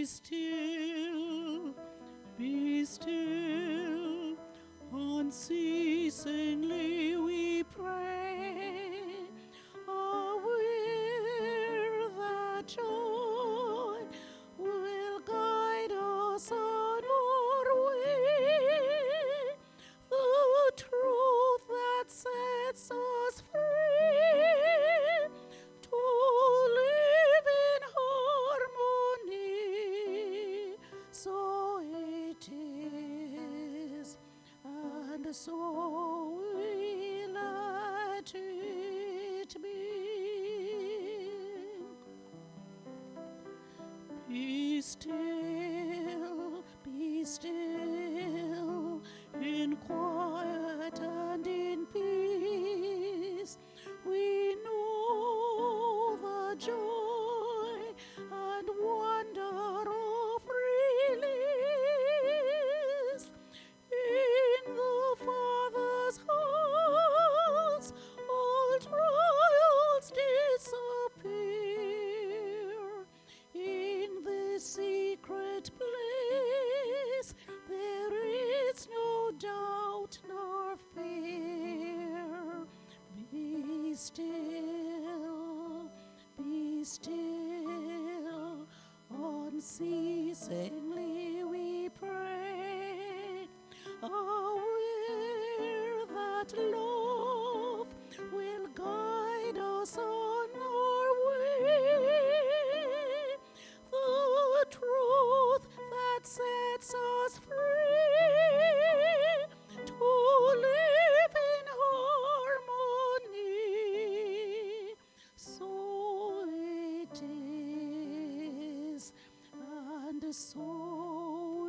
still, be still, unceasingly we pray, aware that joy will guide us on our way, the truth that sets us free, to live in harmony. So it is, and so will let it be. Be still, in quiet and in peace. We know the joy and wonder of release. In the Father's house, all trials disappear. In this secret place, there is no doubt nor fear. Be still, unceasingly we pray, aware that love will guide us on our way, the truth that sets us free, to live in harmony. So it is, and so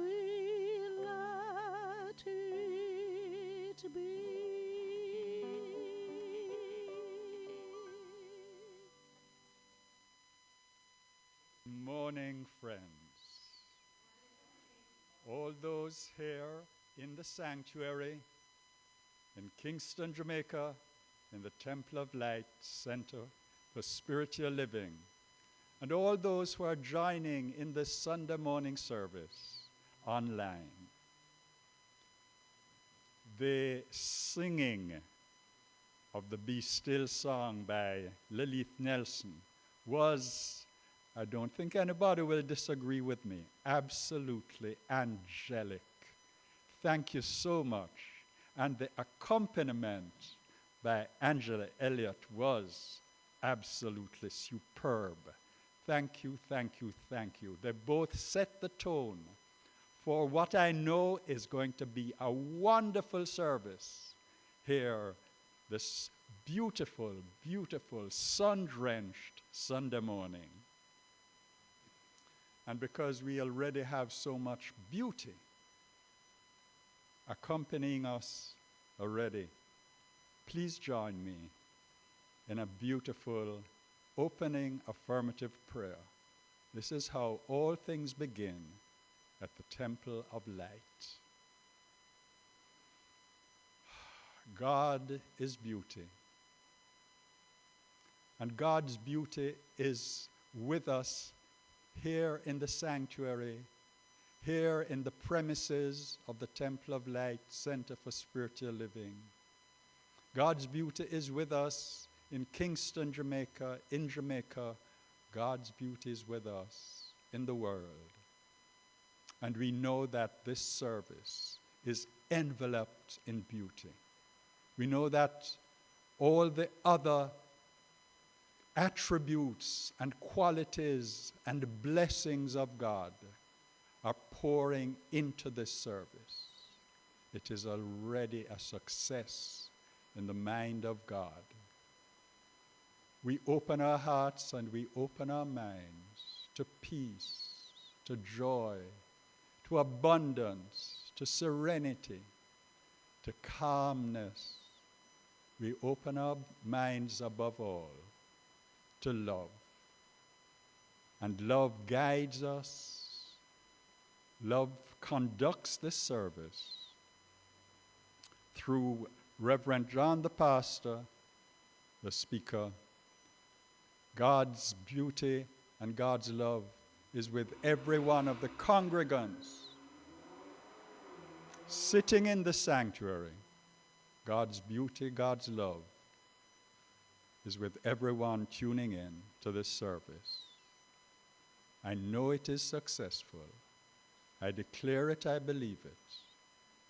will let it be. Morning, friends. All those here in the sanctuary in Kingston, Jamaica, in the Temple of Light Center for Spiritual Living, and all those who are joining in this Sunday morning service online. The singing of the Be Still song by Lilith Nelson was, I don't think anybody will disagree with me, absolutely angelic. Thank you so much. And the accompaniment by Angela Elliott was absolutely superb. Thank you, thank you, thank you. They both set the tone for what I know is going to be a wonderful service here this beautiful, beautiful, sun-drenched Sunday morning. And because we already have so much beauty accompanying us already, please join me in a beautiful opening affirmative prayer. This is how all things begin at the Temple of Light. God is beauty. And God's beauty is with us here in the sanctuary, here in the premises of the Temple of Light Center for Spiritual Living. God's beauty is with us in Kingston, Jamaica, in Jamaica. God's beauty is with us in the world. And we know that this service is enveloped in beauty. We know that all the other attributes and qualities and blessings of God are pouring into this service. It is already a success in the mind of God. We open our hearts and we open our minds to peace, to joy, to abundance, to serenity, to calmness. We open our minds above all to love. And love guides us. Love conducts this service through Rev John the pastor, the speaker. God's beauty and God's love is with every one of the congregants sitting in the sanctuary. God's beauty, God's love is with everyone tuning in to this service. I know it is successful. I declare it, I believe it.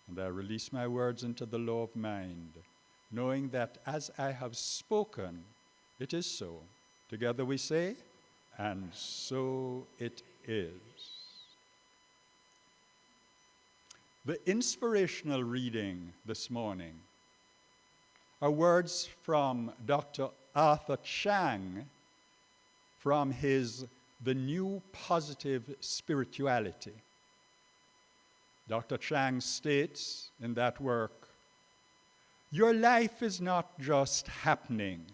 And I release my words into the law of mind, knowing that as I have spoken, it is so. Together we say, and so it is. The inspirational reading this morning are words from Dr. Arthur Chang from his The New Positive Spirituality. Dr. Chang states in that work, your life is not just happening,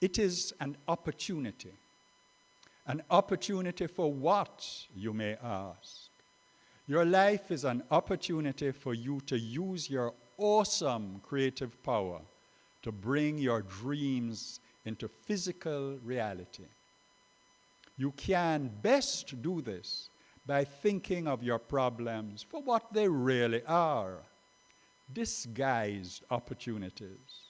it is an opportunity. An opportunity for what, you may ask? Your life is an opportunity for you to use your awesome creative power to bring your dreams into physical reality. You can best do this by thinking of your problems for what they really are, disguised opportunities.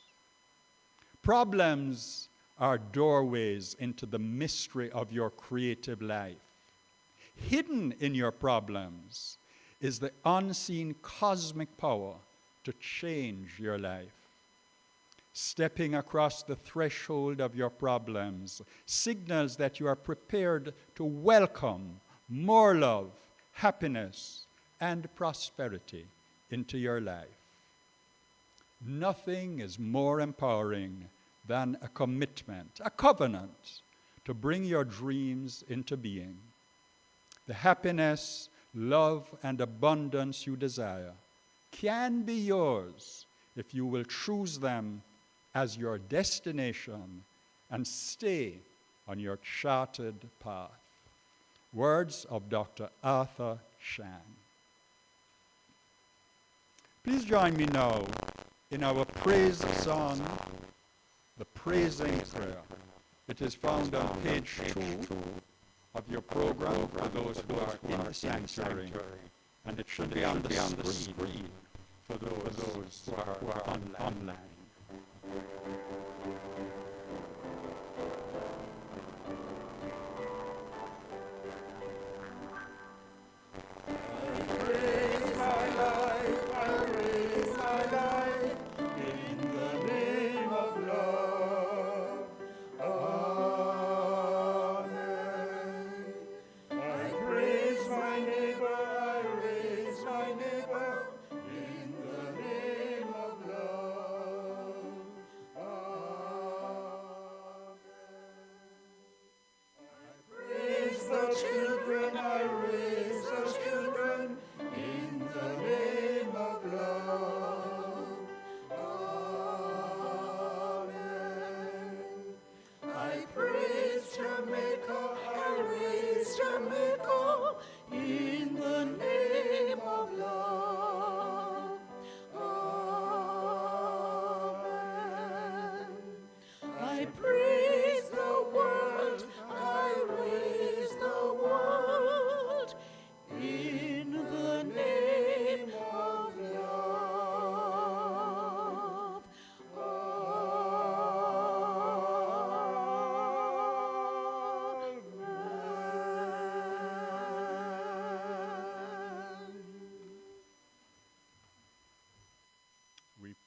Problems are doorways into the mystery of your creative life. Hidden in your problems is the unseen cosmic power to change your life. Stepping across the threshold of your problems signals that you are prepared to welcome more love, happiness, and prosperity into your life. Nothing is more empowering than a commitment, a covenant, to bring your dreams into being. The happiness, love, and abundance you desire can be yours if you will choose them as your destination and stay on your charted path. Words of Dr. Arthur Chang. Please join me now in our praise song, the Praising Prayer. It is found on page 2 of your program for those who are in the sanctuary, and it should be on the screen for those who are online.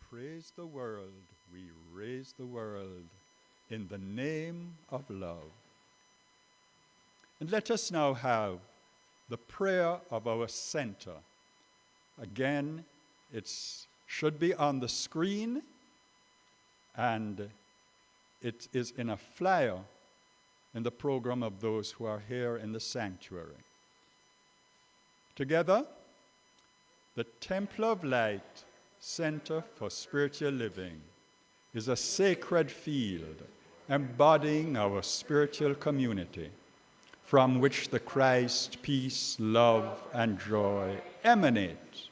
Praise the world, we raise the world in the name of love. And let us now have the prayer of our center. Again, it should be on the screen, and it is in a flyer in the program of those who are here in the sanctuary. Together, the Temple of Light Center for Spiritual Living is a sacred field embodying our spiritual community from which the Christ, peace, love, and joy emanate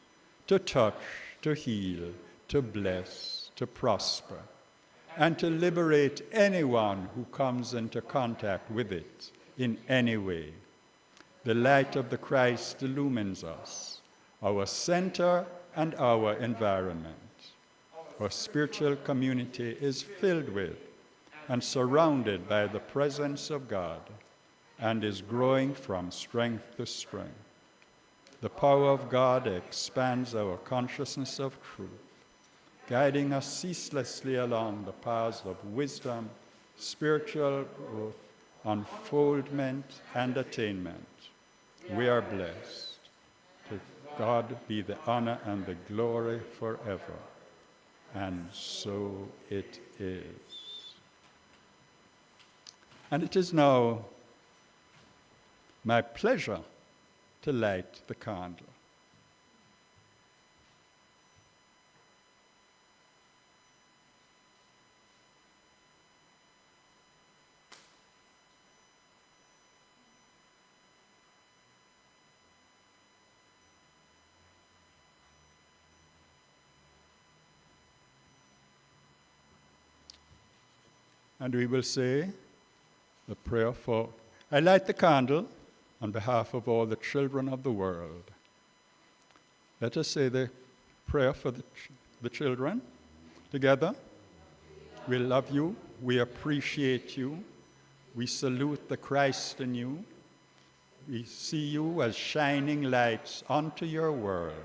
to touch, to heal, to bless, to prosper, and to liberate anyone who comes into contact with it in any way. the light of the Christ illumines us, our center and our environment. Our spiritual community is filled with and surrounded by the presence of God and is growing from strength to strength. The power of God expands our consciousness of truth, guiding us ceaselessly along the paths of wisdom, spiritual growth, unfoldment, and attainment. We are blessed. To God be the honor and the glory forever. And so it is. And it is now my pleasure to light the candle. And we will say the prayer for, I light the candle on behalf of all the children of the world. Let us say the prayer for the children together. We love you. We appreciate you. We salute the Christ in you. We see you as shining lights unto your world.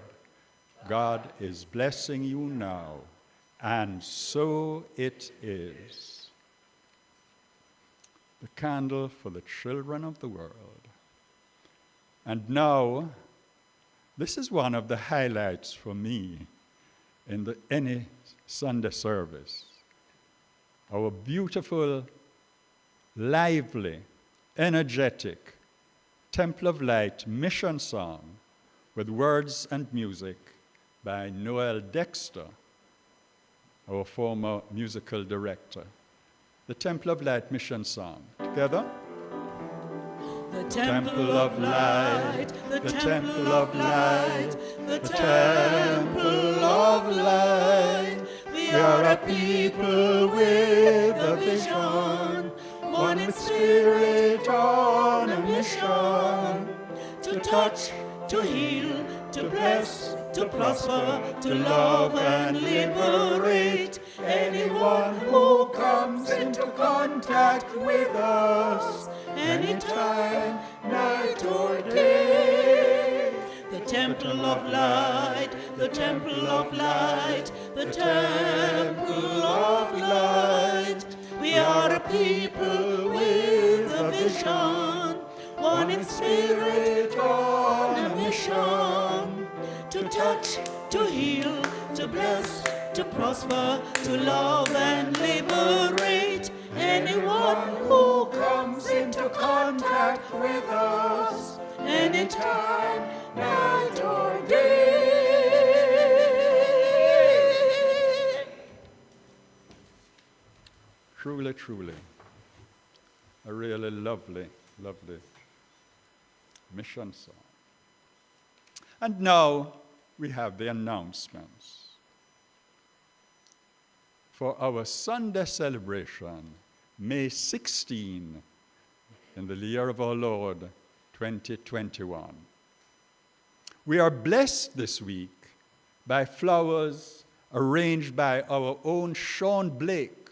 God is blessing you now, and so it is. The candle for the children of the world. And now, this is one of the highlights for me in any Sunday service. Our beautiful, lively, energetic Temple of Light mission song with words and music by Noel Dexter, our former musical director. The Temple of Light mission song. Together. The Temple of Light, the Temple of Light, the Temple of Light. We are a people with a vision, one in spirit on a mission, to touch, to heal, to bless, to prosper, to love and liberate anyone who comes into contact with us, anytime, night or day. The Temple of Light, the Temple of Light, the Temple of Light. We are a people with a vision, one in spirit on a mission, to touch, to heal, to bless, to prosper, to love and liberate anyone who comes into contact with us, anytime, night or day. Truly, truly, a really lovely, lovely mission song. And now we have the announcements. For our Sunday celebration, May 16, in the year of our Lord, 2021. We are blessed this week by flowers arranged by our own Sean Blake,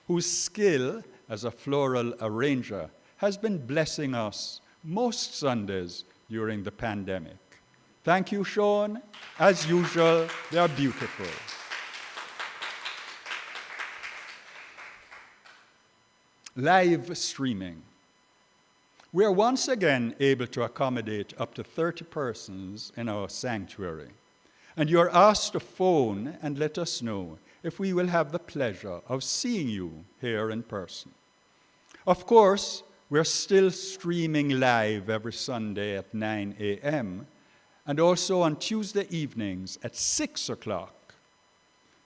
whose skill as a floral arranger has been blessing us most Sundays during the pandemic. Thank you, Sean. As usual, they are beautiful. Live streaming. We are once again able to accommodate up to 30 persons in our sanctuary. And you are asked to phone and let us know if we will have the pleasure of seeing you here in person. Of course, we're still streaming live every Sunday at 9 a.m. and also on Tuesday evenings at 6 o'clock.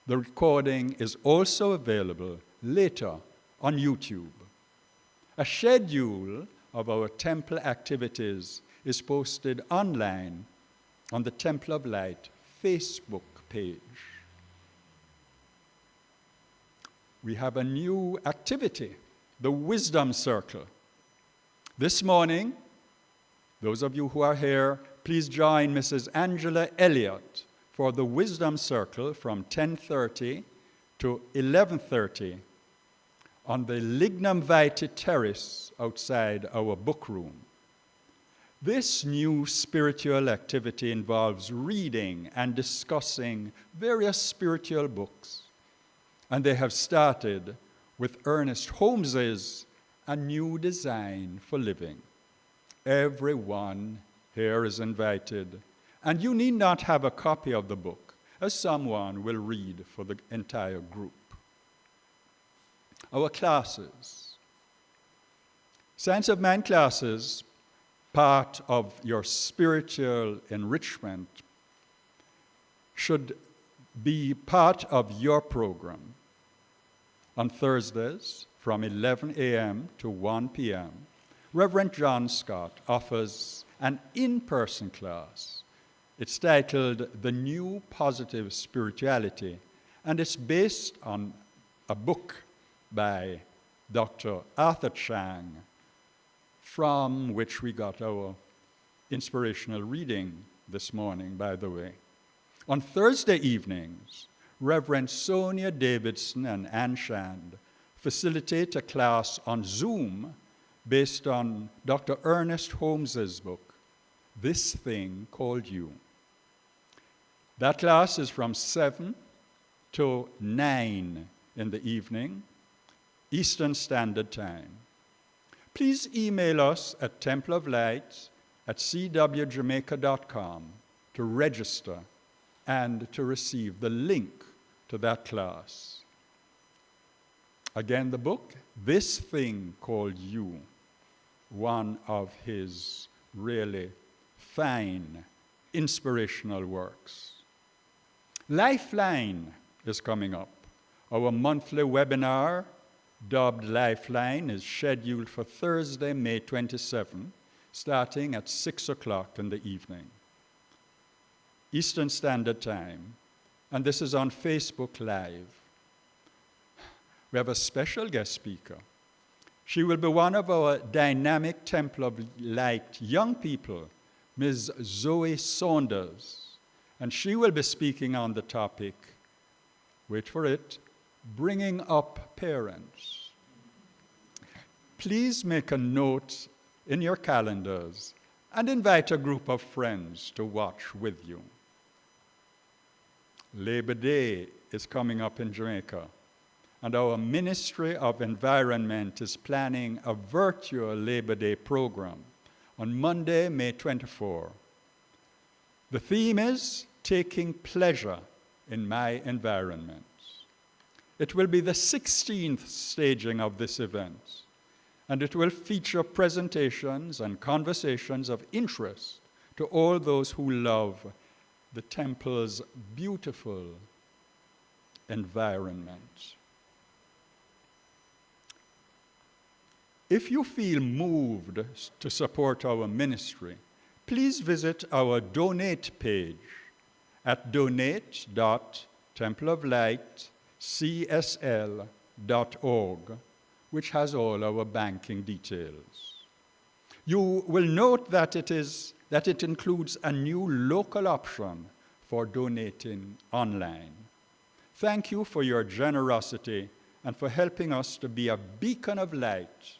The recording is also available later on YouTube. A schedule of our temple activities is posted online on the Temple of Light Facebook page. We have a new activity, the Wisdom Circle. This morning, Those of you who are here, please join Mrs. Angela Elliott for the Wisdom Circle from 10:30 to 11:30 on the Lignum Vitae Terrace outside our book room. This new spiritual activity involves reading and discussing various spiritual books, and they have started with Ernest Holmes's A New Design for Living. Everyone here is invited, and you need not have a copy of the book, as someone will read for the entire group. Our classes. Science of Mind classes, part of your spiritual enrichment, should be part of your program. On Thursdays, from 11 a.m. to 1 p.m., Rev John offers an in-person class. It's titled The New Positive Spirituality, and it's based on a book by Dr. Arthur Chang, from which we got our inspirational reading this morning, by the way. On Thursday evenings, Reverend Sonia Davidson and Ann Shand facilitate a class on Zoom based on Dr. Ernest Holmes's book, This Thing Called You. That class is from 7 to 9 in the evening, Eastern Standard Time. Please email us at templeoflight@cwjamaica.com to register and to receive the link to that class. Again, the book, This Thing Called You, one of his really fine, inspirational works. Lifeline is coming up. Our monthly webinar, dubbed Lifeline, is scheduled for Thursday, May 27, starting at 6 o'clock in the evening, Eastern Standard Time, and this is on Facebook Live. We have a special guest speaker. She will be one of our dynamic Temple of Light young people, Ms. Zoe Saunders, and she will be speaking on the topic, wait for it, bringing up parents. Please make a note in your calendars and invite a group of friends to watch with you. Labor Day is coming up in Jamaica, and our Ministry of Environment is planning a virtual Labor Day program on Monday, May 24. The theme is Taking Pleasure in My Environment. It will be the 16th staging of this event, and it will feature presentations and conversations of interest to all those who love the temple's beautiful environment. If you feel moved to support our ministry, please visit our donate page at donate.templeoflightcsl.org, which has all our banking details. You will note that it includes a new local option for donating online. Thank you for your generosity and for helping us to be a beacon of light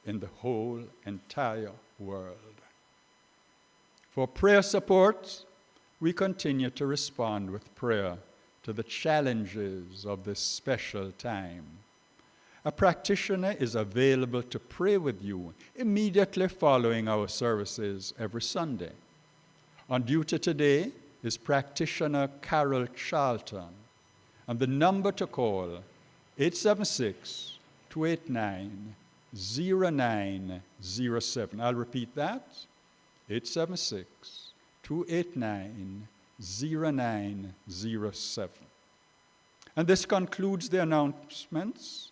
in the whole entire world. For prayer support, we continue to respond with prayer to the challenges of this special time. A practitioner is available to pray with you immediately following our services every Sunday. On duty today is practitioner Carol Charlton, and the number to call, 876-289-0907. I'll repeat that, 876-289-0907. And this concludes the announcements.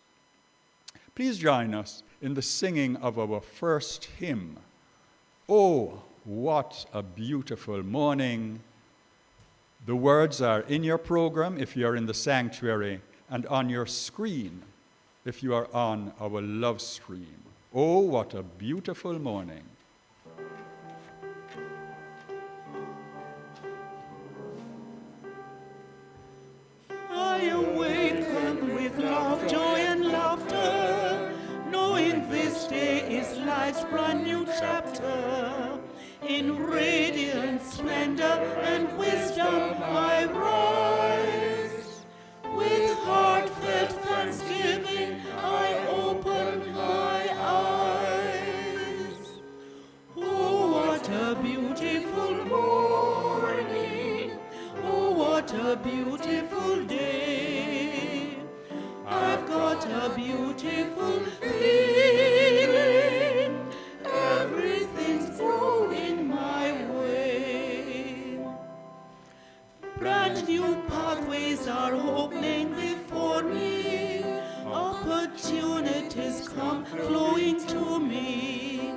Please join us in the singing of our first hymn, Oh, What a Beautiful Morning. The words are in your program if you are in the sanctuary, and on your screen if you are on our LoveStream. Oh, what a beautiful morning. life's brand new chapter. In radiant splendor and wisdom I rise. With heartfelt thanksgiving I open my eyes. Oh, what a beautiful morning. Oh, what a beautiful day. I've got a beautiful feeling. Everything's flowing my way. Brand new pathways are opening before me. Opportunities come flowing to me.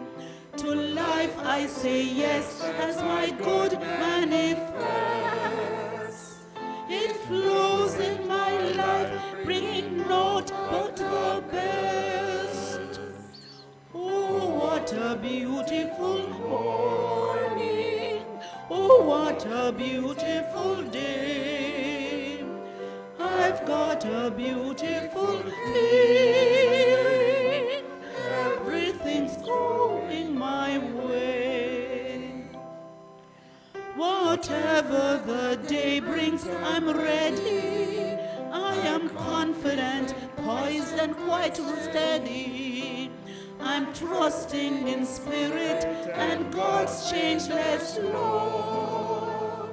To life I say yes as my good manifests. It flows in my life, bringing naught but the best. Oh, what a beautiful morning. Oh, what a beautiful day. I've got a beautiful feeling. Everything's going my way. Whatever the day brings, I'm ready. I am confident, poised and quite steady. I'm trusting in spirit and God's changeless law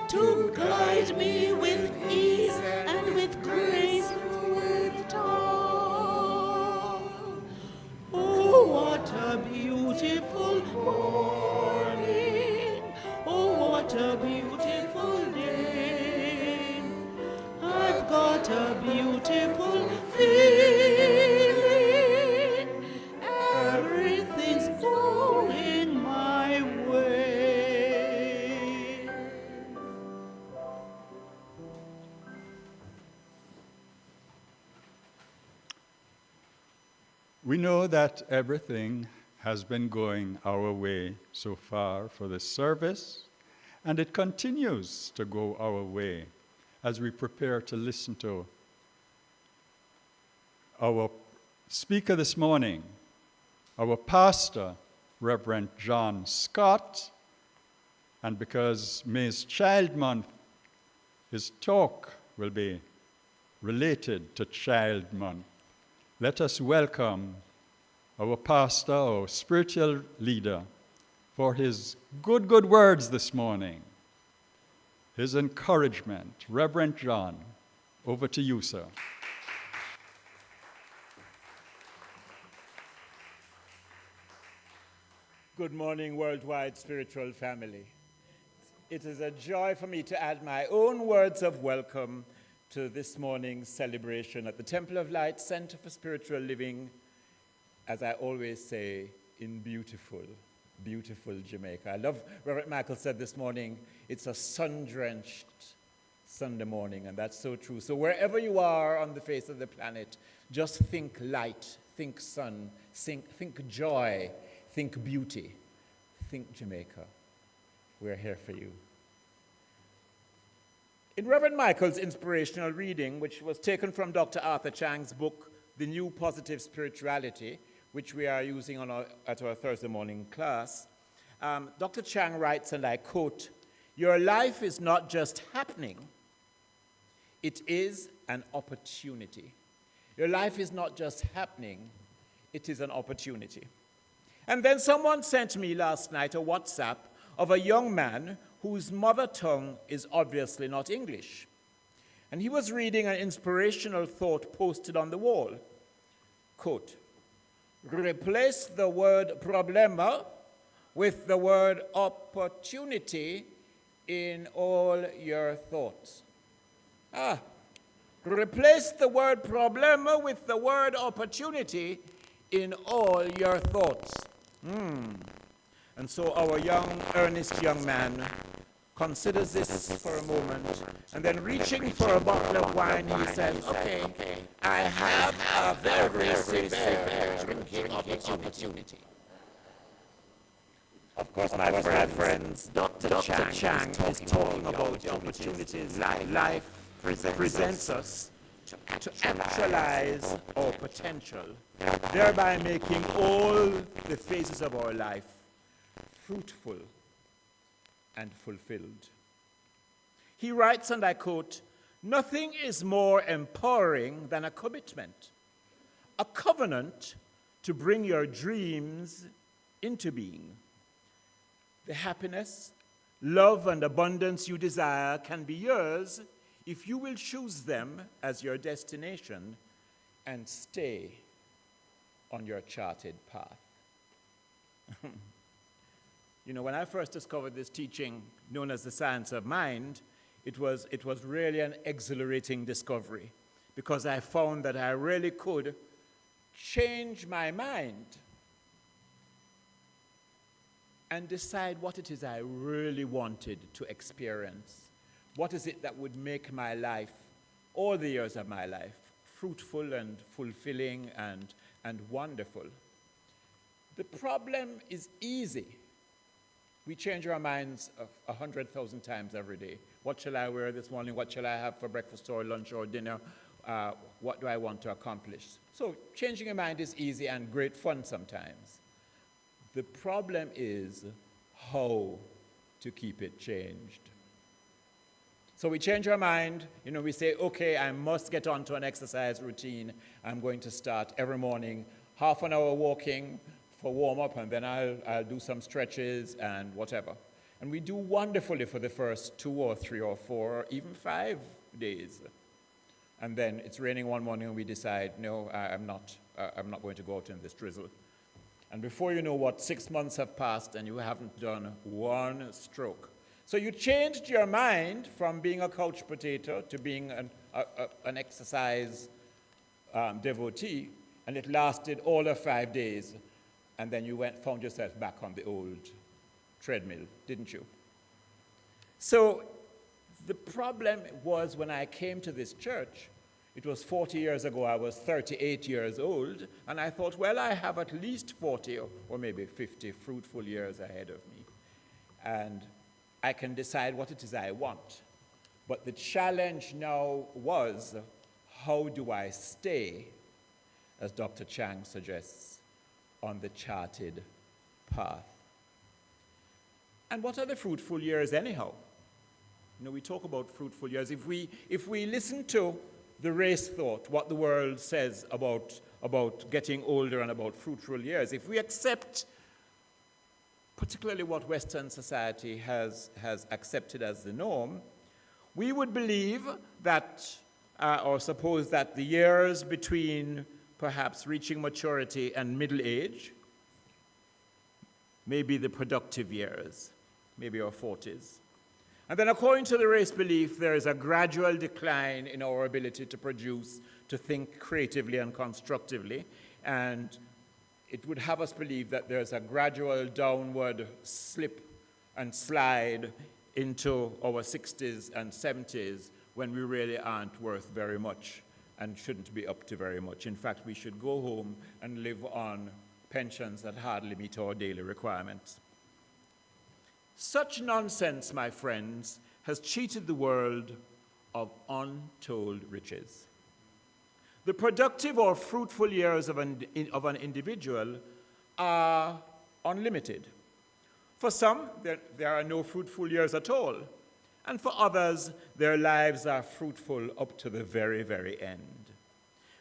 to guide me with ease and with grace through it all. Oh, what a beautiful morning. Oh, what a beautiful day. I've got a beautiful feeling. Everything's going my way. We know that everything has been going our way so far for this service, and it continues to go our way as we prepare to listen to our speaker this morning, our pastor, Rev John Scott. And because May's Child Month, his talk will be related to Child Month. Let us welcome our pastor, our spiritual leader, for his good words this morning, his encouragement. Reverend John, over to you, sir. Good morning, worldwide spiritual family. It is a joy for me to add my own words of welcome to this morning's celebration at the Temple of Light Center for Spiritual Living, as I always say, in beautiful, beautiful Jamaica. I love Rev Michael said this morning, it's a sun-drenched Sunday morning, and that's so true. So wherever you are on the face of the planet, just think light, think sun, think joy, think beauty, think Jamaica. We're here for you. In Rev Michael's inspirational reading, which was taken from Dr. Arthur Chang's book, The New Positive Spirituality, which we are using at our Thursday morning class, Dr. Chang writes, and I quote, "Your life is not just happening, it is an opportunity." Your life is not just happening, it is an opportunity. And then someone sent me last night a WhatsApp of a young man whose mother tongue is obviously not English. And he was reading an inspirational thought posted on the wall. Quote, "Replace the word problema with the word opportunity in all your thoughts." Replace the word problema with the word opportunity in all your thoughts. And so our young, earnest young man considers this for a moment, and then reaching for a bottle of wine, he says, okay, I have a very severe drinking opportunity. Of course, my friends, Dr. Chang is talking about the opportunities life presents us to actualize our potential, thereby making all the phases of our life fruitful and fulfilled. He writes, and I quote, "Nothing is more empowering than a commitment, a covenant to bring your dreams into being. The happiness, love, and abundance you desire can be yours if you will choose them as your destination and stay on your charted path." You know, when I first discovered this teaching known as the science of mind, it was really an exhilarating discovery, because I found that I really could change my mind and decide what it is I really wanted to experience. What is it that would make my life, all the years of my life, fruitful and fulfilling and wonderful? The problem is easy. We change our minds 100,000 times every day. What shall I wear this morning? What shall I have for breakfast or lunch or dinner? What do I want to accomplish? So changing your mind is easy and great fun sometimes. The problem is how to keep it changed. So we change our mind, we say, okay, I must get onto an exercise routine. I'm going to start every morning, half an hour walking for warm-up, and then I'll do some stretches and whatever. And we do wonderfully for the first 2 or 3 or 4 or even 5 days. And then it's raining one morning and we decide, no, I'm not going to go out in this drizzle. And before you know what, 6 months have passed and you haven't done one stroke. So you changed your mind from being a couch potato to being an exercise devotee, and it lasted all of 5 days. And then you found yourself back on the old treadmill, didn't you? So the problem was, when I came to this church, it was 40 years ago, I was 38 years old, and I thought, well, I have at least 40 or maybe 50 fruitful years ahead of me, and I can decide what it is I want. But the challenge now was, how do I stay, as Dr. Chang suggests, on the charted path? And what are the fruitful years anyhow? We talk about fruitful years. If we listen to the race thought, what the world says about getting older and about fruitful years, if we accept particularly what Western society has accepted as the norm, we would believe that, or suppose that the years between perhaps reaching maturity and middle age may be the productive years, maybe our 40s. And then according to the race belief, there is a gradual decline in our ability to produce, to think creatively and constructively, and it would have us believe that there's a gradual downward slip and slide into our 60s and 70s when we really aren't worth very much and shouldn't be up to very much. In fact, we should go home and live on pensions that hardly meet our daily requirements. Such nonsense, my friends, has cheated the world of untold riches. The productive or fruitful years of an individual are unlimited. For some, there are no fruitful years at all. And for others, their lives are fruitful up to the very, very end.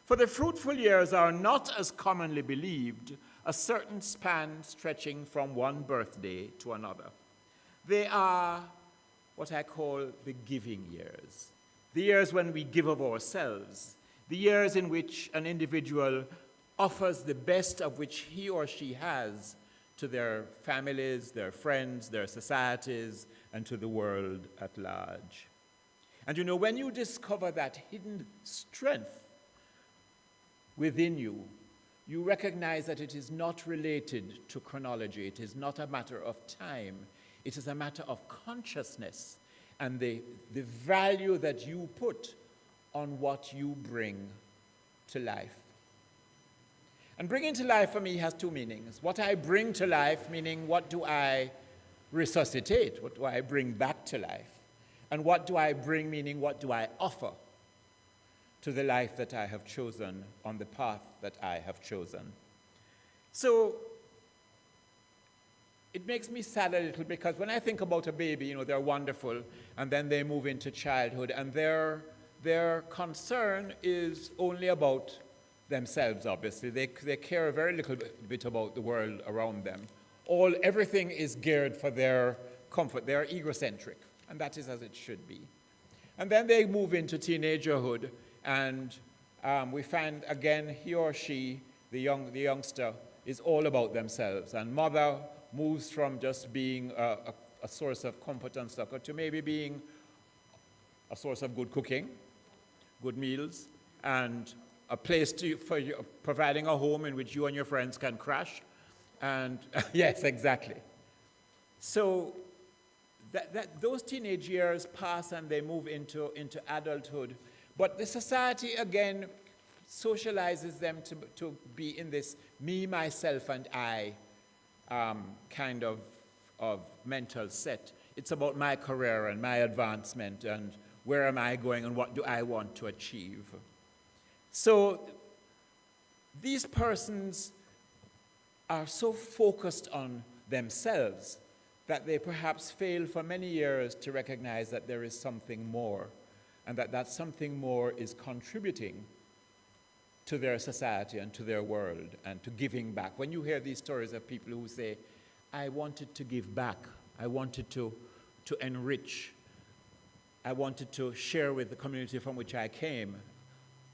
For the fruitful years are not, as commonly believed, a certain span stretching from one birthday to another. They are what I call the giving years, the years when we give of ourselves, the years in which an individual offers the best of which he or she has to their families, their friends, their societies, and to the world at large. And when you discover that hidden strength within you, you recognize that it is not related to chronology. It is not a matter of time. It is a matter of consciousness and the value that you put on what you bring to life. And bringing to life for me has two meanings. What I bring to life, meaning what do I resuscitate? What do I bring back to life? And what do I bring, meaning what do I offer to the life that I have chosen, on the path that I have chosen? So it makes me sad a little, because when I think about a baby, they're wonderful, and then they move into childhood, and their concern is only about themselves, obviously. They care a very little bit about the world around them. Everything is geared for their comfort. They're egocentric, and that is as it should be. And then they move into teenagerhood, and we find, again, he or she, the youngster, is all about themselves. And mother moves from just being a source of comfort and succor to maybe being a source of good cooking, good meals, and a place for you, providing a home in which you and your friends can crash. And yes, exactly. So those teenage years pass and they move into adulthood. But the society, again, socializes them to be in this me, myself, and I kind of mental set. It's about my career and my advancement and where am I going and what do I want to achieve. So these persons are so focused on themselves that they perhaps fail for many years to recognize that there is something more, and that something more is contributing to their society and to their world and to giving back. When you hear these stories of people who say, I wanted to give back, I wanted to enrich, I wanted to share with the community from which I came,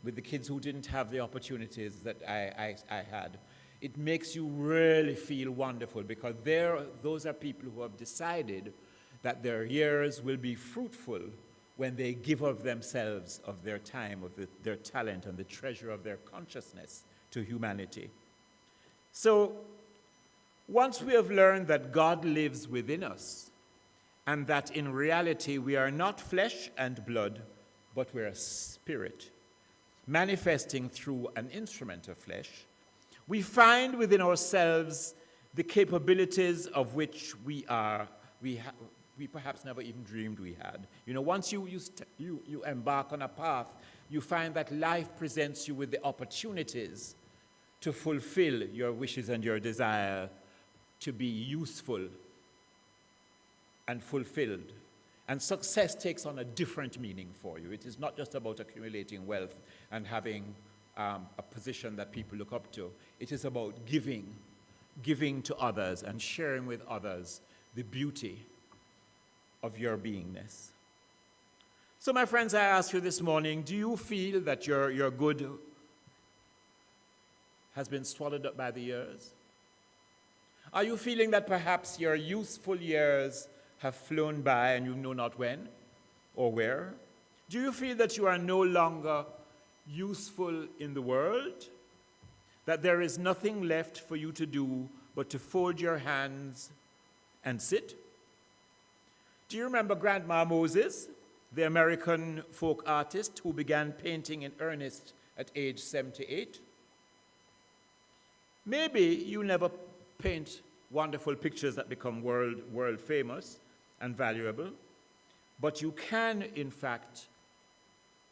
with the kids who didn't have the opportunities that I had, it makes you really feel wonderful, because those are people who have decided that their years will be fruitful when they give of themselves, of their time, of their talent, and the treasure of their consciousness to humanity. So, once we have learned that God lives within us, and that in reality we are not flesh and blood, but we're a spirit, manifesting through an instrument of flesh, we find within ourselves the capabilities of which we perhaps never even dreamed we had. Once you embark on a path, you find that life presents you with the opportunities to fulfill your wishes and your desire to be useful and fulfilled. And success takes on a different meaning for you. It is not just about accumulating wealth and having a position that people look up to. It is about giving to others and sharing with others the beauty of your beingness. So, my friends, I ask you this morning, do you feel that your good has been swallowed up by the years? Are you feeling that perhaps your useful years have flown by and you know not when or where? Do you feel that you are no longer useful in the world? That there is nothing left for you to do but to fold your hands and sit? Do you remember Grandma Moses, the American folk artist who began painting in earnest at age 78? Maybe you never paint wonderful pictures that become world famous and valuable, but you can, in fact,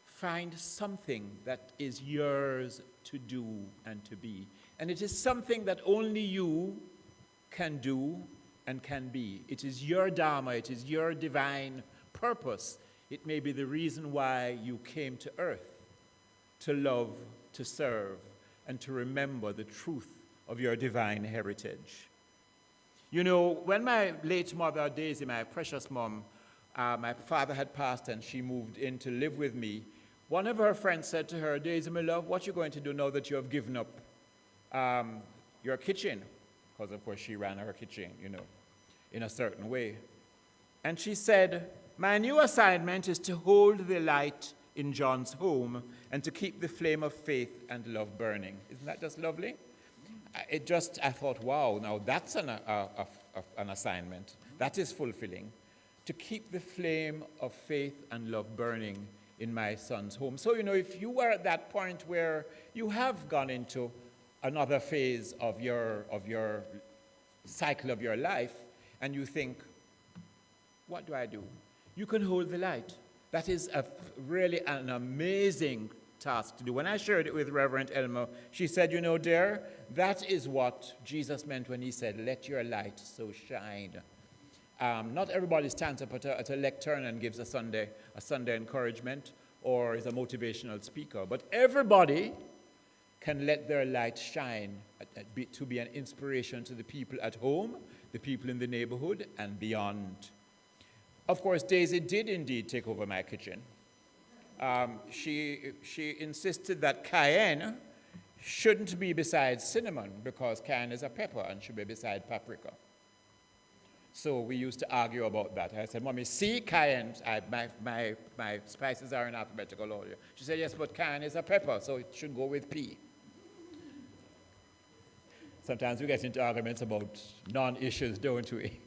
find something that is yours to do and to be. And it is something that only you can do and can be. It is your dharma, it is your divine purpose. It may be the reason why you came to earth, to love, to serve, and to remember the truth of your divine heritage. When my late mother, Daisy, my precious mom, my father had passed and she moved in to live with me, one of her friends said to her, Daisy, my love, what are you going to do now that you have given up your kitchen? Because, of course, she ran her kitchen, in a certain way. And she said, my new assignment is to hold the light in John's home and to keep the flame of faith and love burning. Isn't that just lovely? I thought, wow, now that's an assignment. That is fulfilling. To keep the flame of faith and love burning in my son's home. So, if you are at that point where you have gone into another phase of your cycle of your life, and you think, what do? You can hold the light. That is really an amazing task to do. When I shared it with Reverend Elmer, she said, you know, dear, that is what Jesus meant when he said, let your light so shine. Not everybody stands up at a lectern and gives a Sunday encouragement or is a motivational speaker, but everybody can let their light shine to be an inspiration to the people at home, the people in the neighborhood, and beyond. Of course, Daisy did indeed take over my kitchen. She insisted that cayenne shouldn't be beside cinnamon because cayenne is a pepper and should be beside paprika. So we used to argue about that. I said, Mommy, see, cayenne, my spices are in alphabetical order. She said, yes, but cayenne is a pepper, so it should go with P. Sometimes we get into arguments about non-issues, don't we?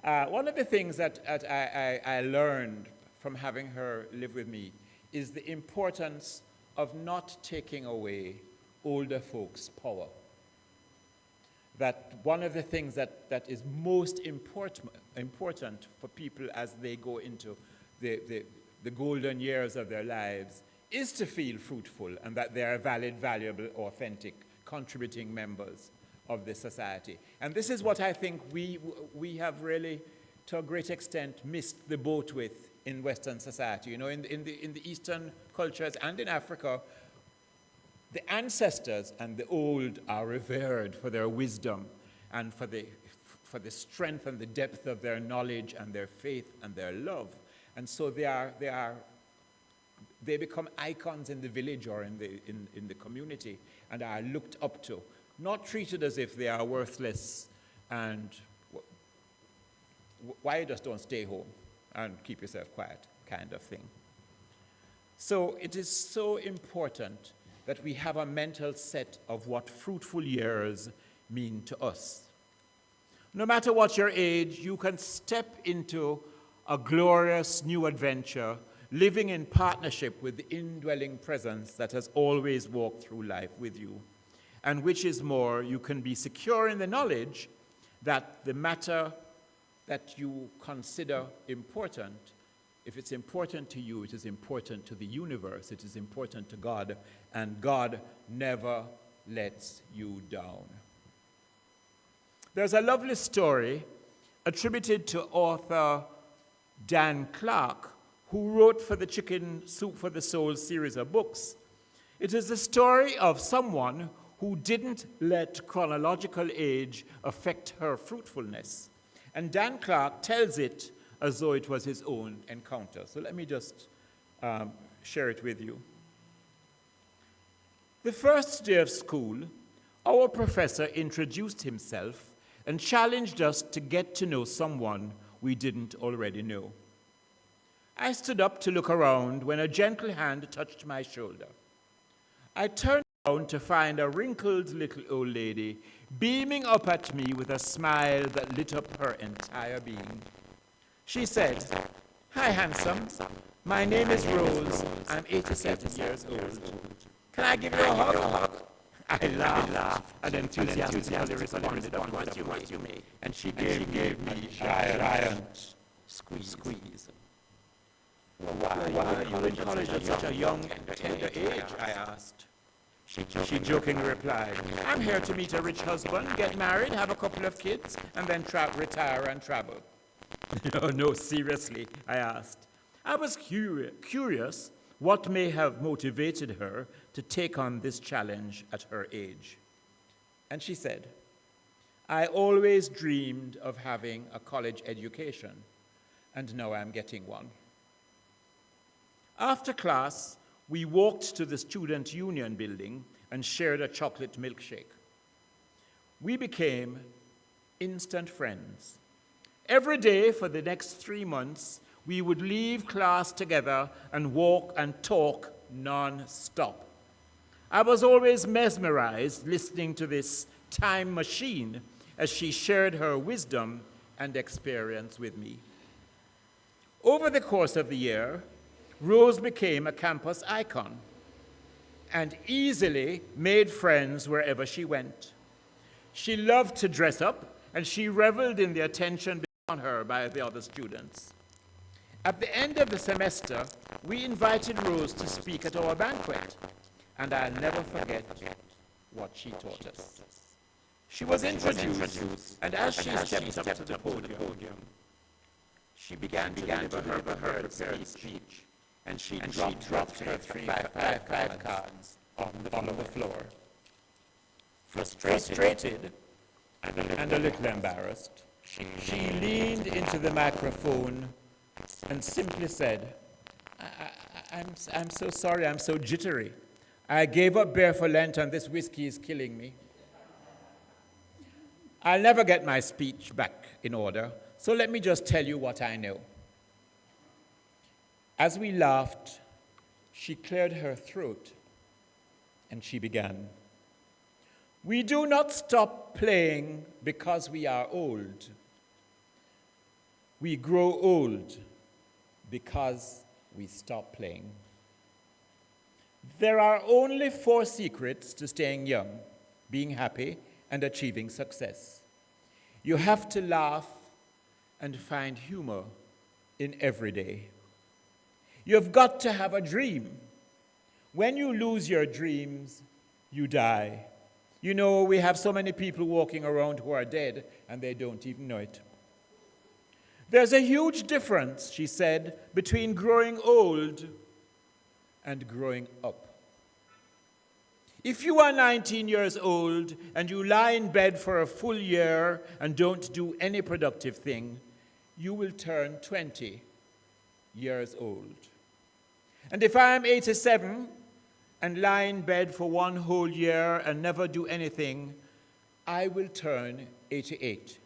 One of the things that I learned from having her live with me is the importance of not taking away older folks' power. That one of the things that is most important for people as they go into the golden years of their lives is to feel fruitful and that they are valid, valuable, authentic, contributing members of the society. And this is what I think we have really, to a great extent, missed the boat with in Western society. You know, in the Eastern cultures and in Africa, the ancestors and the old are revered for their wisdom and for the strength and the depth of their knowledge and their faith and their love. And so they become icons in the village or in the community and are looked up to, not treated as if they are worthless and why you just don't stay home and keep yourself quiet kind of thing. So it is so important that we have a mental set of what fruitful years mean to us. No matter what your age, you can step into a glorious new adventure, living in partnership with the indwelling presence that has always walked through life with you. And which is more, you can be secure in the knowledge that the matter that you consider important, if it's important to you, it is important to the universe, it is important to God, and God never lets you down. There's a lovely story attributed to author Dan Clark, who wrote for the Chicken Soup for the Soul series of books. It is the story of someone who didn't let chronological age affect her fruitfulness. And Dan Clark tells it as though it was his own encounter. So let me just share it with you. The first day of school, our professor introduced himself and challenged us to get to know someone we didn't already know. I stood up to look around when a gentle hand touched my shoulder. I turned around to find a wrinkled little old lady beaming up at me with a smile that lit up her entire being. She said, "Hi, handsome. My name is Rose. I'm 87 years old. Can I give you a hug?" I laughed and enthusiastically responded, "Of course you may." And she gave me a giant squeeze. Well, why are you in college at such a young and tender age? I asked. She jokingly replied, "I'm here to meet a rich husband, get married, have a couple of kids, and then retire and travel." No, seriously, I asked. I was curious what may have motivated her to take on this challenge at her age. And she said, "I always dreamed of having a college education, and now I'm getting one." After class, we walked to the Student Union building and shared a chocolate milkshake. We became instant friends. Every day for the next 3 months, we would leave class together and walk and talk non-stop. I was always mesmerized listening to this time machine as she shared her wisdom and experience with me. Over the course of the year, Rose became a campus icon and easily made friends wherever she went. She loved to dress up, and she reveled in the attention on her by the other students. At the end of the semester, we invited Rose to speak at our banquet, and I'll never forget what she taught us. She was introduced, and as she stepped up to the podium, she began to deliver her prepared speech, and she dropped her five cards on the floor. Frustrated and a little embarrassed, she leaned into the microphone and simply said, I'm so sorry, I'm so jittery. I gave up beer for Lent and this whiskey is killing me. I'll never get my speech back in order, so let me just tell you what I know. As we laughed, she cleared her throat and she began. We do not stop playing because we are old. We grow old because we stop playing. There are only 4 secrets to staying young, being happy, and achieving success. You have to laugh and find humor in every day. You've got to have a dream. When you lose your dreams, you die. You know, we have so many people walking around who are dead and they don't even know it. There's a huge difference, she said, between growing old and growing up. If you are 19 years old and you lie in bed for a full year and don't do any productive thing, you will turn 20 years old. And if I am 87 and lie in bed for 1 whole year and never do anything, I will turn 88.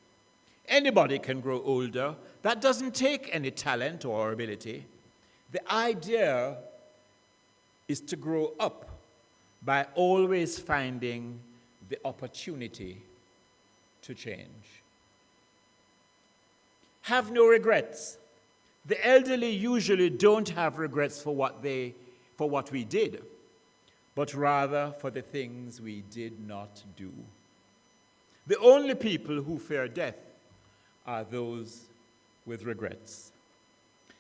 Anybody can grow older. That doesn't take any talent or ability. The idea is to grow up by always finding the opportunity to change. Have no regrets. The elderly usually don't have regrets for what we did, but rather for the things we did not do. The only people who fear death are those with regrets.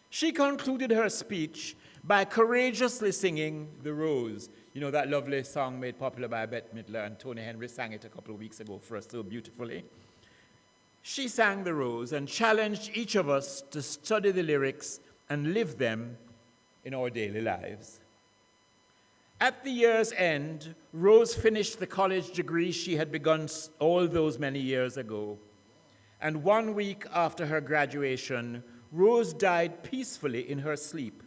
She concluded her speech by courageously singing The Rose. You know that lovely song made popular by Bette Midler, and Tony Henry sang it a couple of weeks ago for us so beautifully. She sang The Rose and challenged each of us to study the lyrics and live them in our daily lives. At the year's end, Rose finished the college degree she had begun all those many years ago. And 1 week after her graduation, Rose died peacefully in her sleep.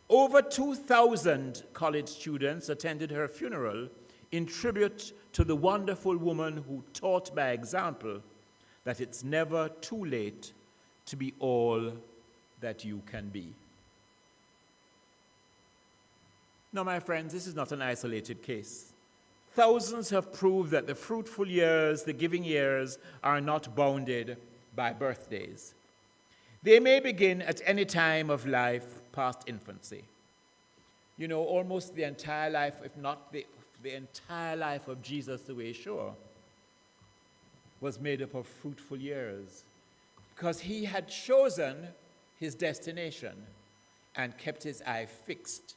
Over 2,000 college students attended her funeral in tribute to the wonderful woman who taught by example that it's never too late to be all that you can be. Now, my friends, this is not an isolated case. Thousands have proved that the fruitful years, the giving years, are not bounded by birthdays. They may begin at any time of life past infancy. You know, almost the entire life, if not the entire life of Jesus, the way sure, was made up of fruitful years, because he had chosen his destination and kept his eye fixed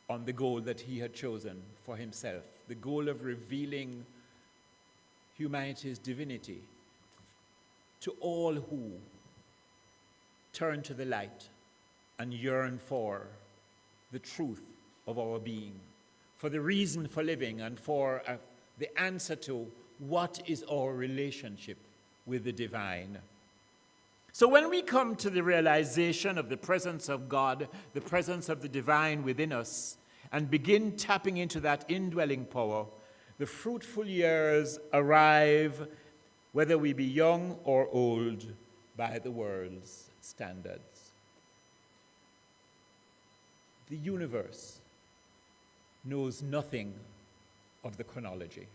on the goal that he had chosen for himself, the goal of revealing humanity's divinity to all who turn to the light and yearn for the truth of our being, for the reason for living, and for the answer to what is our relationship with the divine. So when we come to the realization of the presence of God, the presence of the divine within us, and begin tapping into that indwelling power, the fruitful years arrive, whether we be young or old, by the world's standards. The universe knows nothing of the chronology.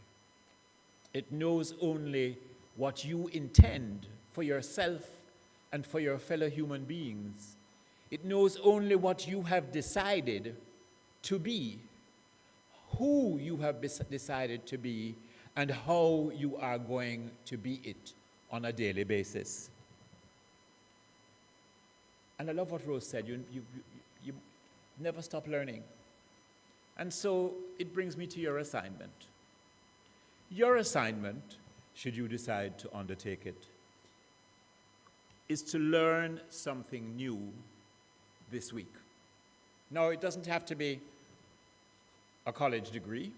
It knows only what you intend for yourself and for your fellow human beings. It knows only what you have decided to be, who you have decided to be, and how you are going to be it on a daily basis. And I love what Rose said, you never stop learning. And so it brings me to your assignment. Your assignment, should you decide to undertake it, is to learn something new this week. Now, it doesn't have to be a college degree.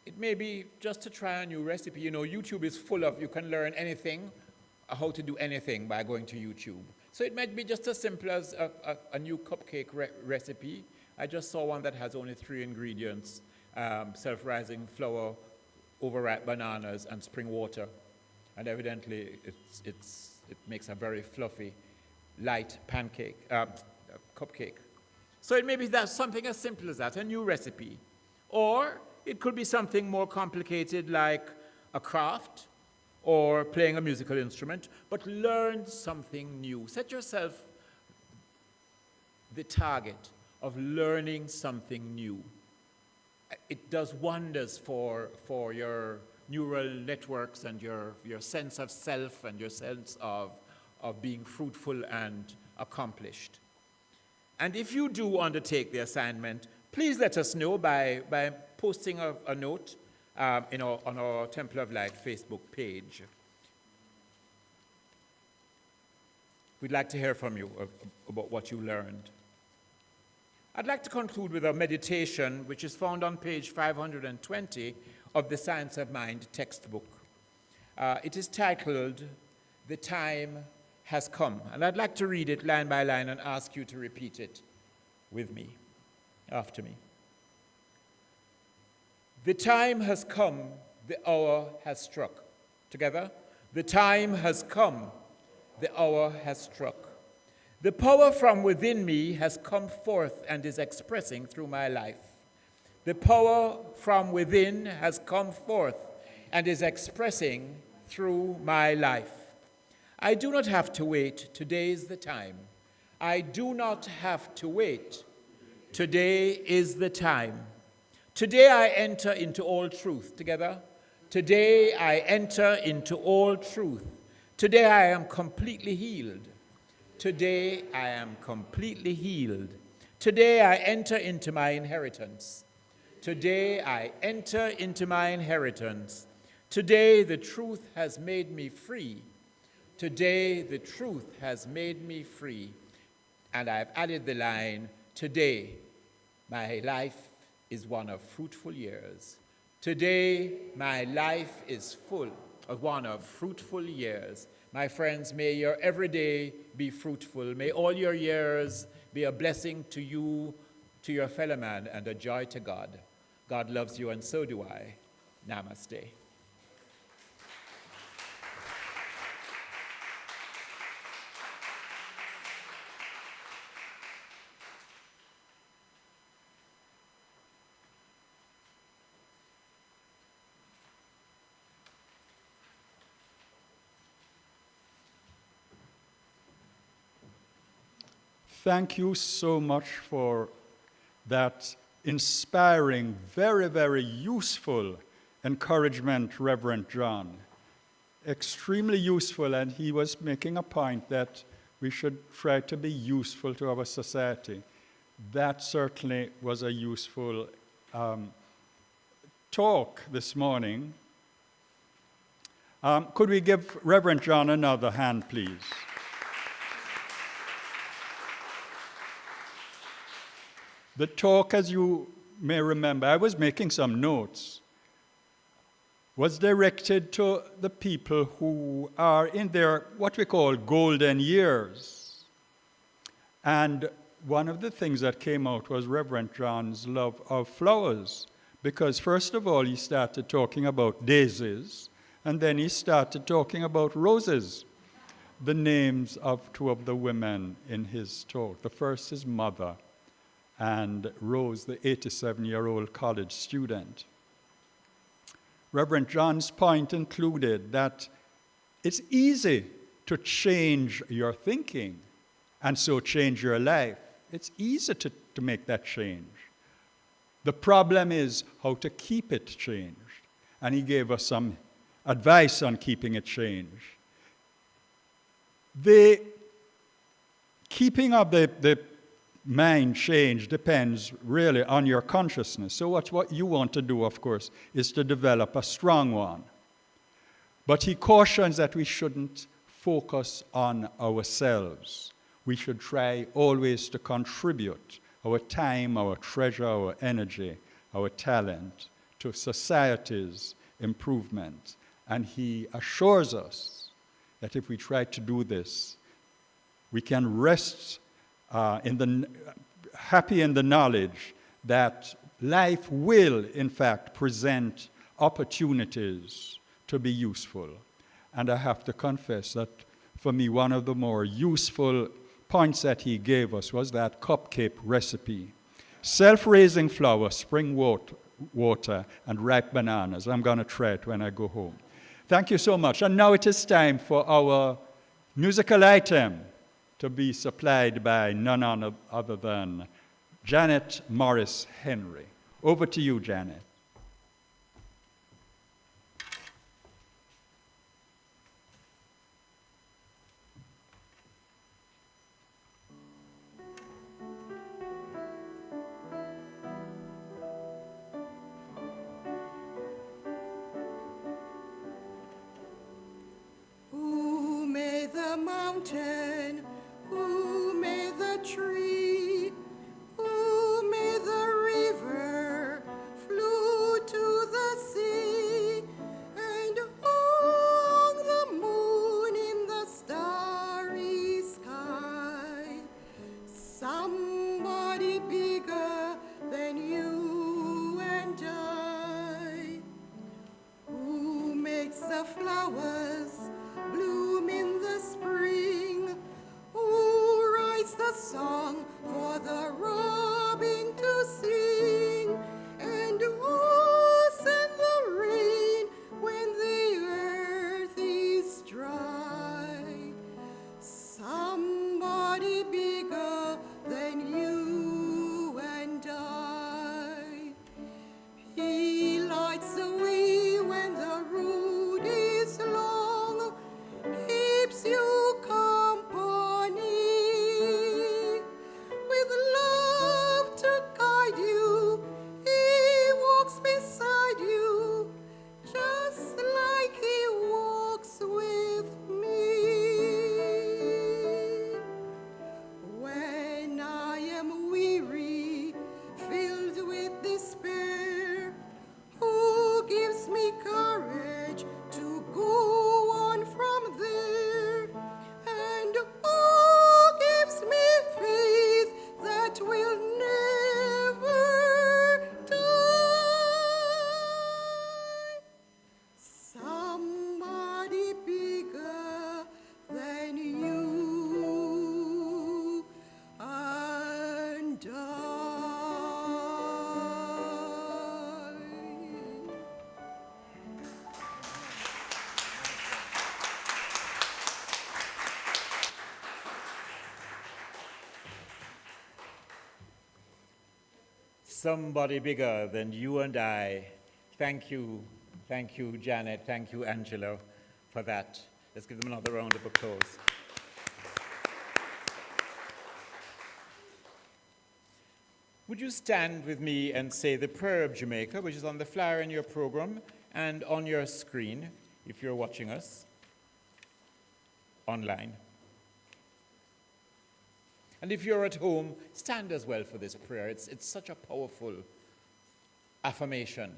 It may be just to try a new recipe. You know, YouTube is full of, you can learn anything, how to do anything by going to YouTube. So it might be just as simple as a new cupcake recipe. I just saw one that has only 3 ingredients, self-rising flour, overripe bananas, and spring water. And evidently, it makes a very fluffy, light cupcake. So it may be that something as simple as that, a new recipe. Or it could be something more complicated like a craft or playing a musical instrument, but learn something new. Set yourself the target of learning something new. It does wonders for your neural networks and your sense of self and your sense of being fruitful and accomplished. And if you do undertake the assignment, please let us know by posting a note on our Temple of Light Facebook page. We'd like to hear from you about what you learned. I'd like to conclude with a meditation which is found on page 520 of the Science of Mind textbook. It is titled, "The Time Has Come," and I'd like to read it line by line and ask you to repeat it with me, after me. The time has come, the hour has struck. Together, the time has come, the hour has struck. The power from within me has come forth and is expressing through my life. The power from within has come forth and is expressing through my life. I do not have to wait. Today is the time. I do not have to wait. Today is the time. Today I enter into all truth. Together. Today I enter into all truth. Today I am completely healed. Today I am completely healed. Today I enter into my inheritance. Today I enter into my inheritance. Today the truth has made me free. Today the truth has made me free. And I've added the line, today my life is one of fruitful years. Today my life is full of one of fruitful years. My friends, may your every day be fruitful. May all your years be a blessing to you, to your fellow man, and a joy to God. God loves you, and so do I. Namaste. Thank you so much for that inspiring, very, very useful encouragement, Reverend John. Extremely useful, and he was making a point that we should try to be useful to our society. That certainly was a useful talk this morning. Could we give Reverend John another hand, please? The talk, as you may remember, I was making some notes, was directed to the people who are in their, what we call, golden years. And one of the things that came out was Reverend John's love of flowers, because first of all, he started talking about daisies, and then he started talking about roses, the names of 2 of the women in his talk. The first is Mother, and Rose, the 87-year-old college student. Reverend John's point included that it's easy to change your thinking and so change your life. It's easy to make that change. The problem is how to keep it changed. And he gave us some advice on keeping it changed. The keeping up the mind change depends really on your consciousness. So what you want to do, of course, is to develop a strong one. But he cautions that we shouldn't focus on ourselves. We should try always to contribute our time, our treasure, our energy, our talent to society's improvement. And he assures us that if we try to do this, we can rest happy in the knowledge that life will, in fact, present opportunities to be useful. And I have to confess that for me, one of the more useful points that he gave us was that cupcake recipe. Self-raising flour, spring water, and ripe bananas. I'm going to try it when I go home. Thank you so much. And now it is time for our musical item to be supplied by none other than Janet Morris Henry. Over to you, Janet. Who made the mountain? Who made the tree? Who made the river? Flew to the sea. And who hung the moon in the starry sky? Somebody bigger than you and I. Who makes the flowers bloom in the spring? Who writes the song for the robin to sing? And who sends the rain when the earth is dry? Somebody bigger than you and I. He lights the way when the road is long, keeps you company, with love to guide you. He walks beside you, just like he walks with me. When I am weary, filled with despair, who gives me courage to go on from there? And who gives me faith that will never die? Somebody bigger than you and I. Somebody bigger than you and I. Thank you, Janet. Thank you, Angelo, for that. Let's give them another round of applause. Would you stand with me and say the prayer of Jamaica, which is on the flyer in your program and on your screen if you're watching us online. And if you're at home, stand as well for this prayer. It's such a powerful affirmation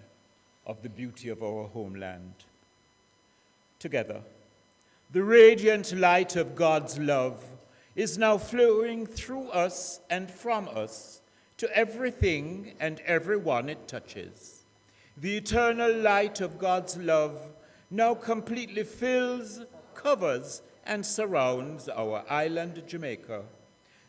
of the beauty of our homeland. Together, the radiant light of God's love is now flowing through us and from us to everything and everyone it touches. The eternal light of God's love now completely fills, covers, and surrounds our island, Jamaica.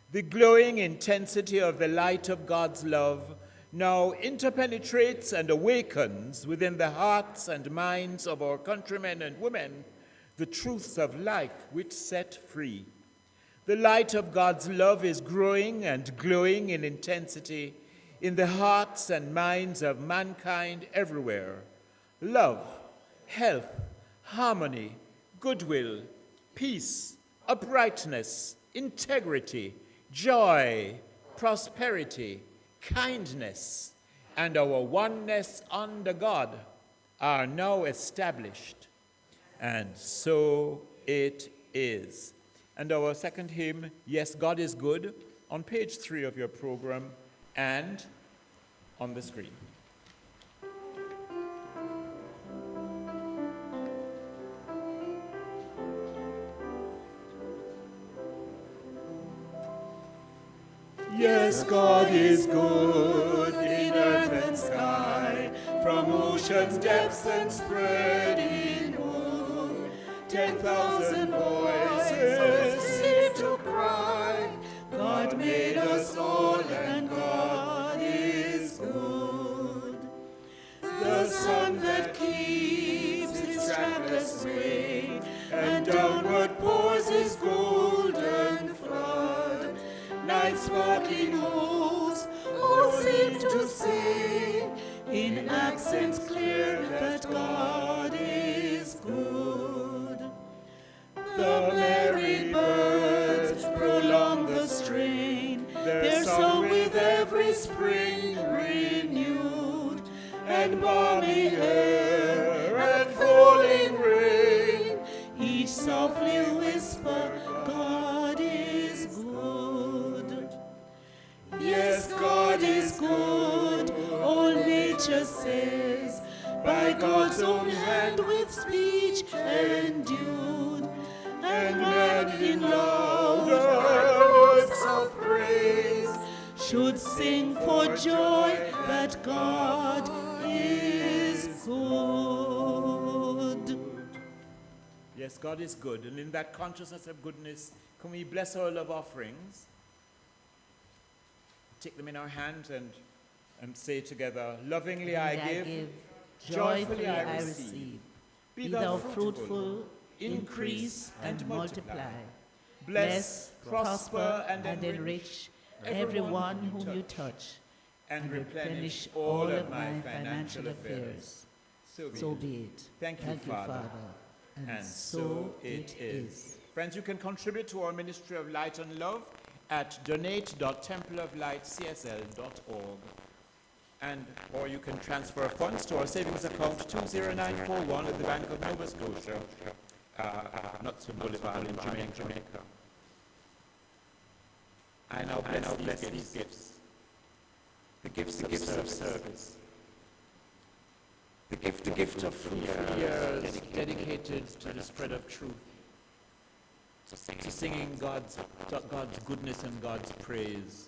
The glowing intensity of the light of God's love now interpenetrates and awakens within the hearts and minds of our countrymen and women the truths of life which set free. The light of God's love is growing and glowing in intensity in the hearts and minds of mankind everywhere. Love, health, harmony, goodwill, peace, uprightness, integrity, joy, prosperity, kindness, and our oneness under God are now established. And so it is. And our second hymn, Yes, God is Good, on page 3 of your program and on the screen. Yes, God is good in earth and sky, from ocean's depths and spreading moon. 10,000 voices seem to cry, God made us all and God is good. The sun that keeps its trackless way, and downward pours his golden flood. Night's sparkling host, all seem to say, in accents clear, that God is good. The merry birds prolong the strain, their song with every spring renewed, and balmy air and falling rain, each softly whisper, God is good. Yes, God is good, all nature says, by God's own hand with speech endued, and men in loud words of praise should sing for joy that God is good. Yes, God is good. And in that consciousness of goodness, can we bless our love offerings? Take them in our hands and say together, lovingly I give, joyfully I receive. Be thou fruitful, increase and multiply. Bless, prosper, and enrich everyone whom you touch, and replenish all of my financial affairs. So be it. Thank you, Father. And so it is. Friends, you can contribute to our Ministry of Light and Love at donate.templeoflightcsl.org. Or you can transfer funds to our savings account 20941 at the Bank of Nova Scotia, Knudsen Boulevard in Jamaica. I now bless these gifts. The gifts of service. The gift of 3 years dedicated to the spread of truth, to singing God's goodness and God's praise.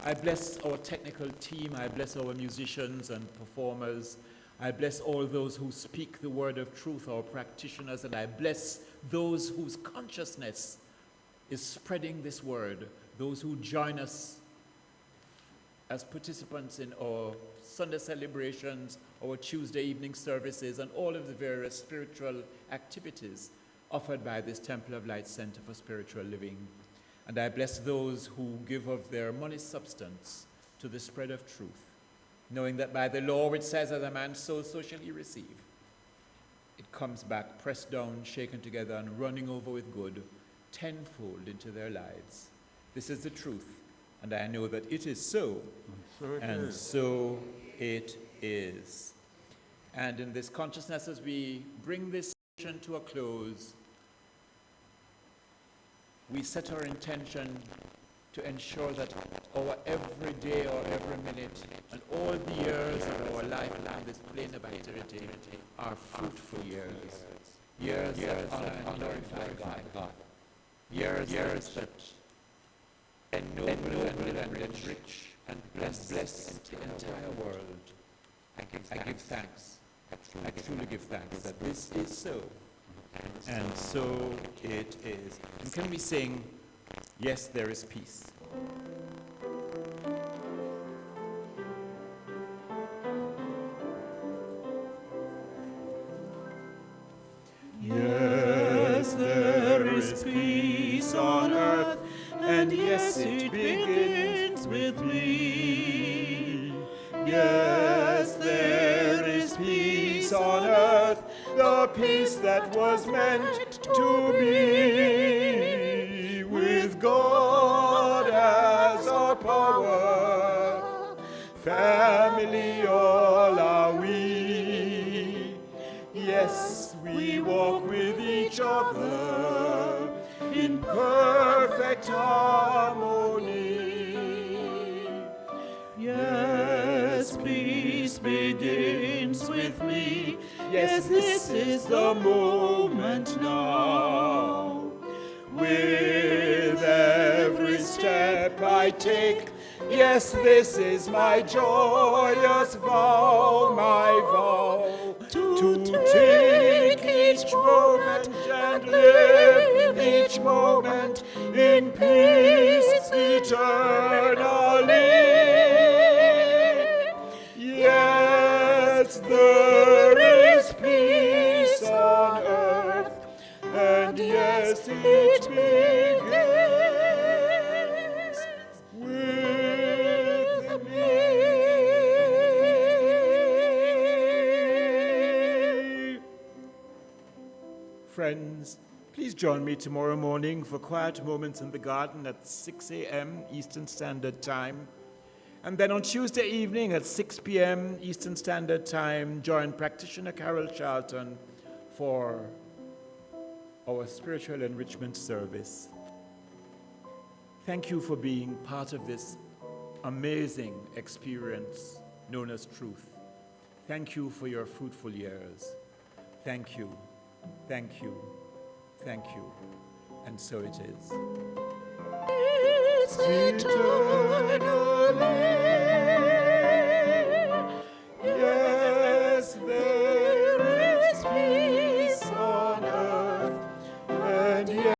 I bless our technical team. I bless our musicians and performers. I bless all those who speak the word of truth, our practitioners, and I bless those whose consciousness is spreading this word, those who join us as participants in our Sunday celebrations, our Tuesday evening services, and all of the various spiritual activities offered by this Temple of Light Center for Spiritual Living. And I bless those who give of their money substance to the spread of truth, knowing that by the law which says, as a man sows, so shall he receive. It comes back, pressed down, shaken together, and running over with good, tenfold into their lives. This is the truth, and I know that it is so, and so it is. And in this consciousness, as we bring this session to a close, we set our intention to ensure that our every day or every minute and all the years of our life on this plane of activity are fruitful years. Years that honor and glorify God. Years that ennoble and enrich and bless the entire world. I give thanks. I truly give thanks that this is so. And so it is. And can we sing, Yes, There is Peace? Yes, there is peace on earth, and yes, it begins with me. Yes, there is peace on earth, the peace that was meant to be. With with God as our power. Family all are we. Yes, we walk with each other in perfect harmony. Yes, peace begins with me. Yes, this is the moment now. With every step I take, yes, this is my joyous vow, my vow, to take each moment and live each moment in peace eternally. Yes, there is peace on earth, and yes, it begins with me. Friends, please join me tomorrow morning for quiet moments in the garden at 6 a.m. Eastern Standard Time. And then on Tuesday evening at 6 p.m. Eastern Standard Time, join practitioner Carol Charlton for our spiritual enrichment service. Thank you for being part of this amazing experience known as truth. Thank you for your fruitful years. Thank you, thank you, thank you. And so it is. Eternally.